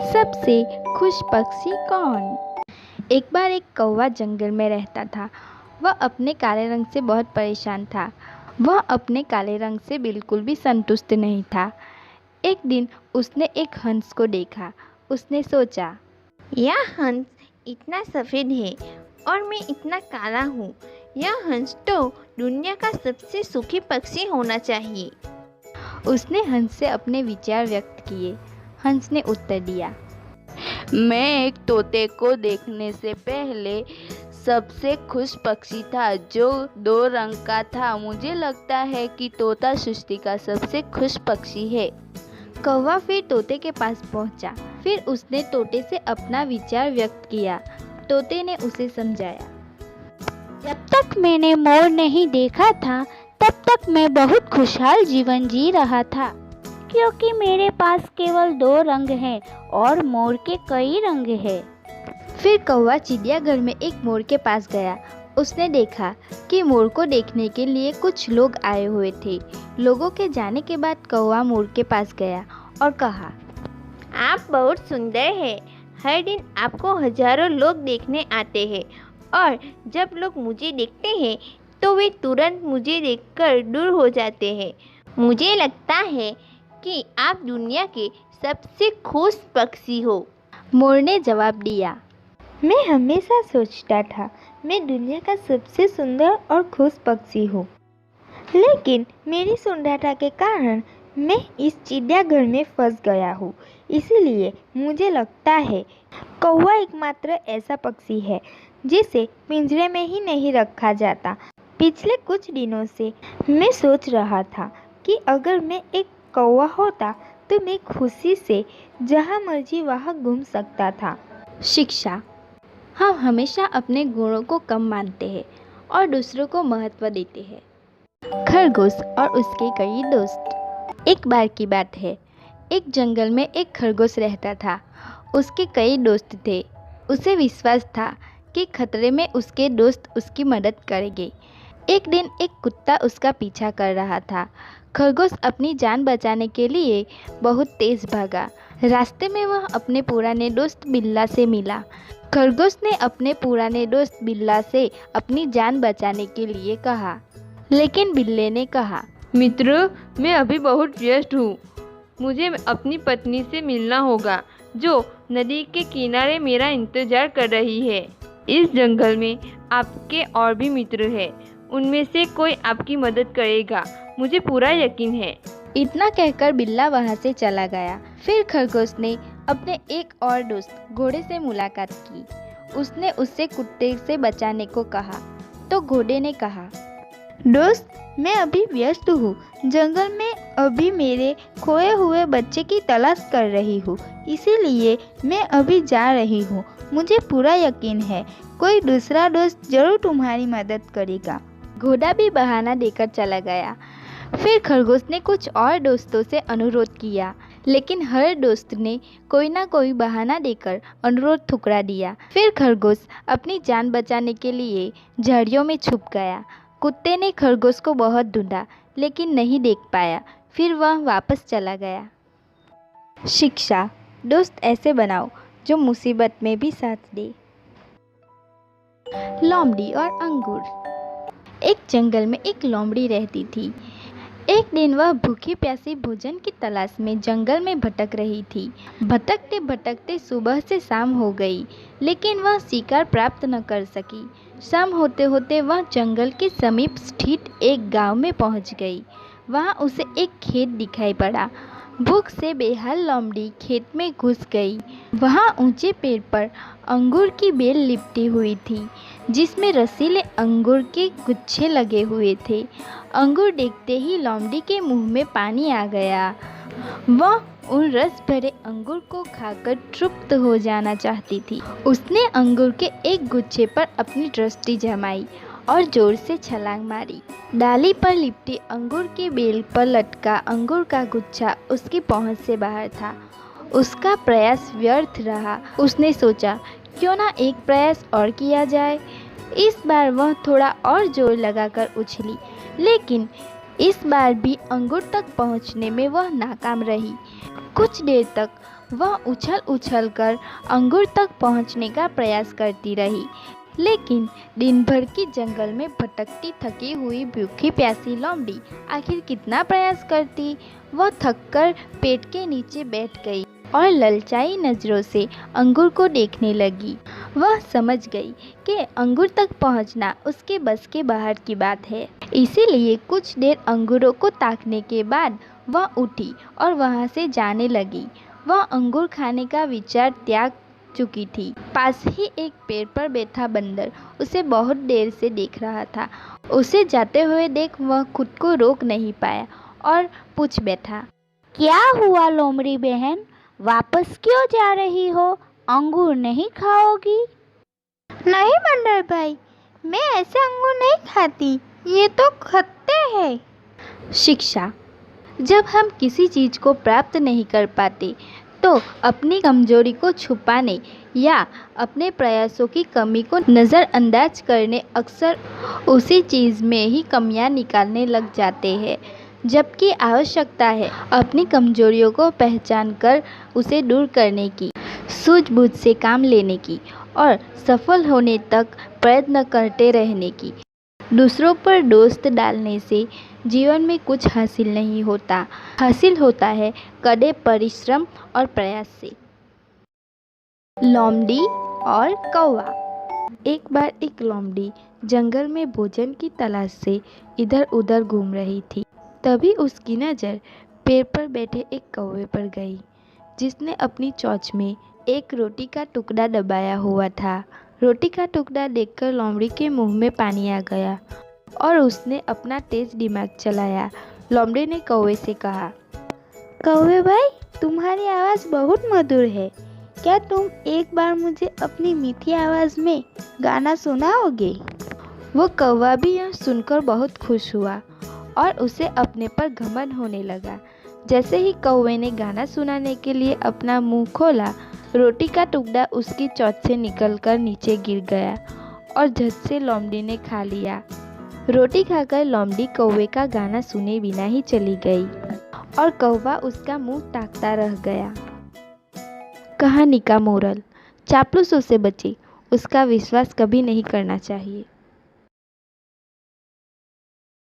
सबसे खुश पक्षी कौन? एक बार एक कौवा जंगल में रहता था। वह अपने काले रंग से बहुत परेशान था। वह अपने काले रंग से बिल्कुल भी संतुष्ट नहीं था। एक दिन उसने एक हंस को देखा। उसने सोचा, यह हंस इतना सफ़ेद है और मैं इतना काला हूँ। यह हंस तो दुनिया का सबसे सुखी पक्षी होना चाहिए। उसने हंस से अपने विचार व्यक्त किए। हंस ने उत्तर दिया, मैं एक तोते को देखने से पहले सबसे खुश पक्षी था जो 2 रंग का था। मुझे लगता है कि तोता सृष्टि का सबसे खुश पक्षी है। कौवा फिर तोते के पास पहुंचा। फिर उसने तोते से अपना विचार व्यक्त किया। तोते ने उसे समझाया, जब तक मैंने मोर नहीं देखा था तब तक मैं बहुत खुशहाल जीवन जी रहा था, क्योंकि मेरे पास केवल 2 रंग हैं और मोर के कई रंग हैं। फिर कौवा चिड़ियाघर में एक मोर के पास गया। उसने देखा कि मोर को देखने के लिए कुछ लोग आए हुए थे। लोगों के जाने के बाद कौवा मोर के पास गया और कहा, आप बहुत सुंदर हैं। हर दिन आपको हजारों लोग देखने आते हैं और जब लोग मुझे देखते हैं तो वे तुरंत मुझे देखकर दूर हो जाते हैं। मुझे लगता है कि आप दुनिया के सबसे खुश पक्षी हो। मोर ने जवाब दिया, मैं हमेशा सोचता था मैं दुनिया का सबसे सुंदर और खुश पक्षी हूँ, लेकिन मेरी सुंदरता के कारण मैं इस चिड़ियाघर में फंस गया हूँ। इसीलिए मुझे लगता है कौवा एकमात्र ऐसा पक्षी है जिसे पिंजरे में ही नहीं रखा जाता। पिछले कुछ दिनों से मैं सोच रहा था कि अगर मैं एक कौवा होता तो मैं खुशी से जहाँ मर्जी वहाँ घूम सकता था। शिक्षा। हम हमेशा अपने गुणों को कम मानते हैं और दूसरों को महत्व देते हैं। खरगोश और उसके कई दोस्त। एक बार की बात है, एक जंगल में एक खरगोश रहता था। उसके कई दोस्त थे। उसे विश्वास था कि खतरे में उसके दोस्त उसकी मदद करेंगे। एक दिन एक कुत्ता उसका पीछा कर रहा था। खरगोश अपनी जान बचाने के लिए बहुत तेज भागा। रास्ते में वह अपने पुराने दोस्त बिल्ला से मिला। खरगोश ने अपने पुराने दोस्त बिल्ला से अपनी जान बचाने के लिए कहा, लेकिन बिल्ले ने कहा, मित्र, मैं अभी बहुत व्यस्त हूँ। मुझे अपनी पत्नी से मिलना होगा जो नदी के किनारे मेरा इंतजार कर रही है। इस जंगल में आपके और भी मित्र हैं। उनमें से कोई आपकी मदद करेगा, मुझे पूरा यकीन है। इतना कहकर बिल्ला वहां से चला गया। फिर खरगोश ने अपने एक और दोस्त घोड़े से मुलाकात की। उसने उससे कुत्ते से बचाने को कहा तो घोड़े ने कहा, दोस्त, मैं अभी व्यस्त हूँ। जंगल में अभी मेरे खोए हुए बच्चे की तलाश कर रही हूँ, इसीलिए मैं अभी जा रही हूँ। मुझे पूरा यकीन है कोई दूसरा दोस्त जरूर तुम्हारी मदद करेगा। घोड़ा भी बहाना देकर चला गया। फिर खरगोश ने कुछ और दोस्तों से अनुरोध किया, लेकिन हर दोस्त ने कोई ना कोई बहाना देकर अनुरोध ठुकरा दिया। फिर खरगोश अपनी जान बचाने के लिए झाड़ियों में छुप गया। कुत्ते ने खरगोश को बहुत ढूंढा, लेकिन नहीं देख पाया। फिर वह वापस चला गया। शिक्षा। दोस्त ऐसे बनाओ जो मुसीबत में भी साथ दे। लोमड़ी और अंगूर। एक जंगल में एक लोमड़ी रहती थी। एक दिन वह भूखी प्यासी भोजन की तलाश में जंगल में भटक रही थी। भटकते भटकते सुबह से शाम हो गई, लेकिन वह शिकार प्राप्त न कर सकी। शाम होते होते वह जंगल के समीप स्थित एक गांव में पहुंच गई। वहां उसे एक खेत दिखाई पड़ा। भूख से बेहाल लोमड़ी खेत में घुस गई। वहां ऊंचे पेड़ पर अंगूर की बेल लिपटी हुई थी, जिसमें रसीले अंगूर के गुच्छे लगे हुए थे। अंगूर देखते ही लोमड़ी के मुंह में पानी आ गया। वह उन रस भरे अंगूर को खाकर तृप्त हो जाना चाहती थी। उसने अंगूर के एक गुच्छे पर अपनी दृष्टि जमाई और जोर से छलांग मारी। डाली पर लिपटी अंगूर की बेल पर लटका अंगूर का गुच्छा उसकी पहुंच से बाहर था। उसका प्रयास व्यर्थ रहा। उसने सोचा, क्यों ना एक प्रयास और किया जाए। इस बार वह थोड़ा और जोर लगाकर उछली, लेकिन इस बार भी अंगूर तक पहुंचने में वह नाकाम रही। कुछ देर तक वह उछल उछल कर अंगूर तक पहुंचने का प्रयास करती रही, लेकिन दिन भर की जंगल में भटकती थकी हुई भूखी प्यासी लोमड़ी आखिर कितना प्रयास करती। वह थककर पेड़ के नीचे बैठ गई और ललचाई नज़रों से अंगूर को देखने लगी। वह समझ गई कि अंगूर तक पहुंचना उसके बस के बाहर की बात है, इसीलिए कुछ देर अंगूरों को ताकने के बाद वह उठी और वहां से जाने लगी। वह अंगूर खाने का विचार त्याग चुकी थी। पास ही एक पेड़ पर बैठा बंदर उसे बहुत देर से देख रहा था। उसे जाते हुए देख वह खुद को रोक नहीं पाया और पूछ बैठा, क्या हुआ लोमड़ी बहन, वापस क्यों जा रही हो? अंगूर नहीं खाओगी? नहीं बंदर भाई, मैं ऐसे अंगूर नहीं खाती, ये तो खट्टे हैं। शिक्षा। जब हम किसी चीज़ को प्राप्त नहीं कर पाते तो अपनी कमजोरी को छुपाने या अपने प्रयासों की कमी को नज़रअंदाज करने अक्सर उसी चीज़ में ही कमियां निकालने लग जाते हैं, जबकि आवश्यकता है अपनी कमजोरियों को पहचान कर उसे दूर करने की, सूझबूझ से काम लेने की और सफल होने तक प्रयत्न करते रहने की। दूसरों पर दोष डालने से जीवन में कुछ हासिल नहीं होता, हासिल होता है कड़े परिश्रम और प्रयास से। लोमड़ी और कौवा। एक बार एक लोमड़ी जंगल में भोजन की तलाश से इधर उधर घूम रही थी। तभी उसकी नज़र पेड़ पर बैठे एक कौवे पर गई, जिसने अपनी चोंच में एक रोटी का टुकड़ा दबाया हुआ था। रोटी का टुकड़ा देखकर लोमड़ी के मुंह में पानी आ गया और उसने अपना तेज दिमाग चलाया। लोमड़ी ने कौवे से कहा, कौवे भाई, तुम्हारी आवाज़ बहुत मधुर है, क्या तुम एक बार मुझे अपनी मीठी आवाज़ में गाना सुनाओगे? वो कौवा भी यह सुनकर बहुत खुश हुआ और उसे अपने पर घमंड होने लगा। जैसे ही कौवे ने गाना सुनाने के लिए अपना मुंह खोला, रोटी का टुकड़ा उसकी चोंच से निकलकर नीचे गिर गया और झट से लोमड़ी ने खा लिया। रोटी खाकर लोमड़ी कौवे का गाना सुने बिना ही चली गई और कौवा उसका मुंह ताकता रह गया। कहानी का मोरल, चापलूसों से बचे, उसका विश्वास कभी नहीं करना चाहिए।